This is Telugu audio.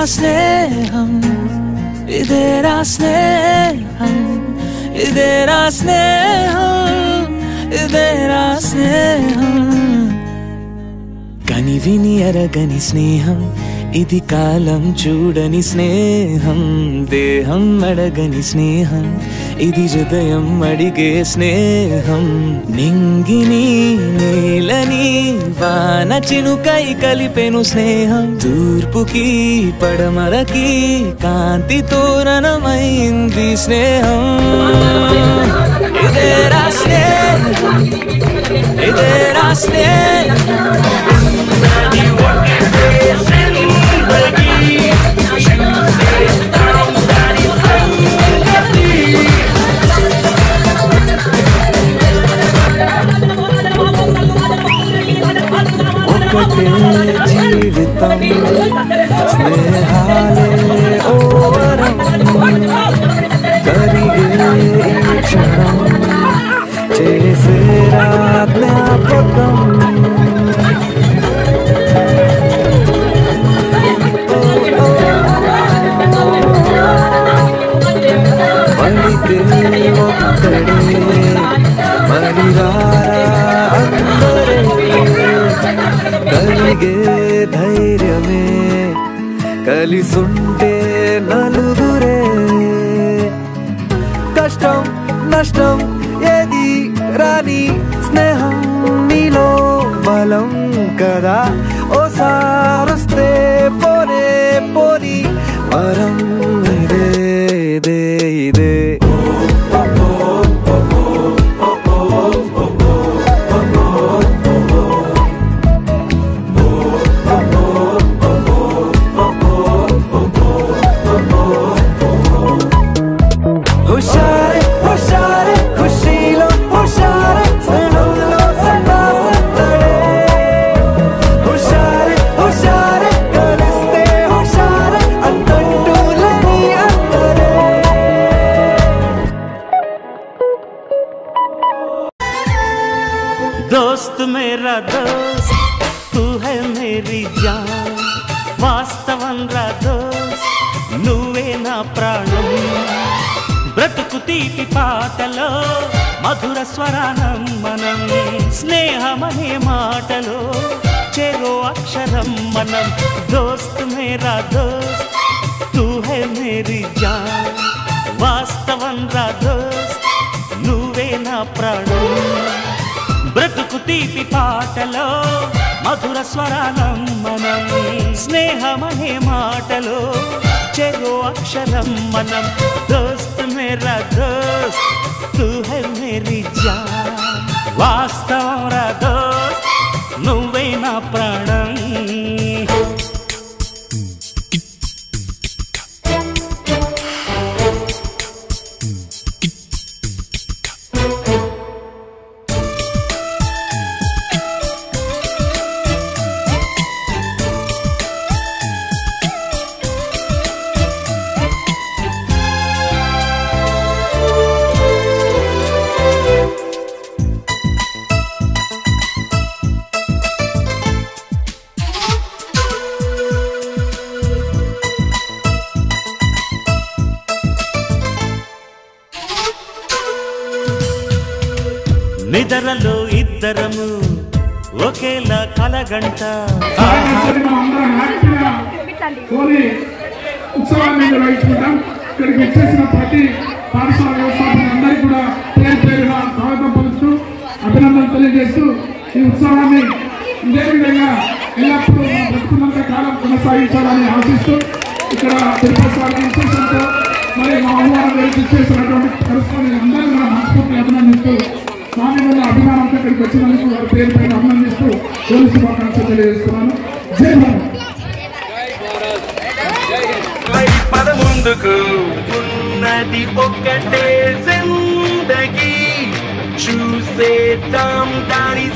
స్నేహం ఇదేరా స్నేహం ఇదేరా స్నేహం ఇదేరా స్నేహం కని విని అరగని స్నేహం ఇది కాలం చూడని స్నేహం దేహం అడగని స్నేహం ఇది హృదయం అడిగే స్నేహం నింగిని నేలని వాన చినుకై కలిపెను స్నేహం తూర్పుకి పడమరకి కాంతి తోరణమైంది స్నేహం ఇదేరా స్నేహం ఇదేరా స్నేహం ఒకటే జీవితం స్నేహాలే ఓవరం కరిగే ఈ క్షణం చేసేరా జ్ఞాపకం పడితే ఒక్కడే మరి అందరే కలిగే ధైర్యమే కలిసుంటే నలుగురే కష్టం నష్టం ఏది రాని స్నేహం నీలో బలం కదా ఓసారొస్తే పోనే పోని వరం ఇదే ఇదే ఇదే दोस्त मेरा दोस्त तू है मेरी जान वास्तवन रा दोस्त నువ్వే నా ప్రాణం బ్రతుకు తీపి పాటలో మధుర స్వరానం మనం స్నేహమనే మాటలో చెరో అక్షరం మనం దోస్త్ మేరా దోస్త్ తూ హై మేరీ జాన్ వాస్తవం రా దోస్త్ నువ్వే నా ప్రాణం బ్రతుకు తీపి పాటలో మధుర స్వరానం మనం స్నేహమనే మాటలో చెరో అక్షరం మనం దోస్త్ మేరా దోస్త్ తూ హై మేరీ జాన్ వాస్తవం రా దోస్త్ నువ్వే నా ప్రాణం నిద్రలో ఇద్దరము ఒకేలా కలగంట ఉత్సవాన్ని నిర్వహించుకుంటాం. ఇక్కడికి వచ్చేసిన ప్రతి పాఠశాల వ్యవస్థాపకులందరికీ కూడా పేరు పేరుగా స్వాగతం పలుకుతూ అభినందనలు తెలియజేస్తూ ఈ ఉత్సవాన్ని ఇదే విధంగా ఎల్లప్పుడూ బ్రతుకున్నంత కాలం కొనసాగించాలని ఆశిస్తూ ఇక్కడ తిరుపతి వారి విశేషంతో మరి మా ఆహ్వానం చేసినటువంటి కరస్పాండెంట్ అందరూ కూడా మనస్ఫూర్తిగా అభినందిస్తూ స్వామి వల్ల అభిమానంతో ఇక్కడికి వచ్చినందుకు వారి పేరు పైన అభినందిస్తూ పోలీసు శుభాకాంక్షలు తెలియజేస్తున్నాను. జై భారత్. పదముందుకు ఉన్నది ఒక్కటే జిందగీ చూసేద్దాం దాని